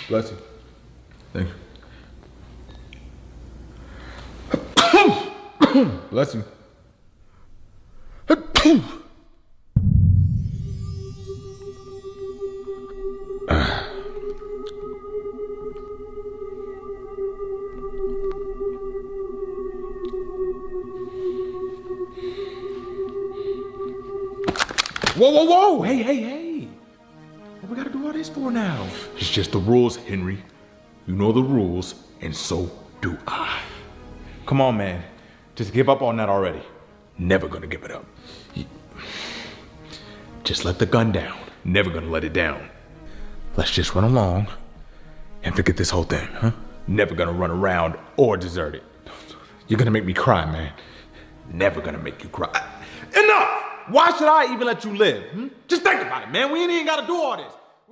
Bless you. Thank you. Bless you. Whoa, whoa, whoa! Hey, hey, hey! What we gotta do all this for now? It's just the rules, Henry. You know the rules, and so do I. Come on, man. Just give up on that already. Never gonna give it up. Just let the gun down. Never gonna let it down. Let's just run along and forget this whole thing, huh? Never gonna run around or desert it. You're gonna make me cry, man. Never gonna make you cry. Enough! Why should I even let you live? Just think about it, man. We ain't even gotta do all this.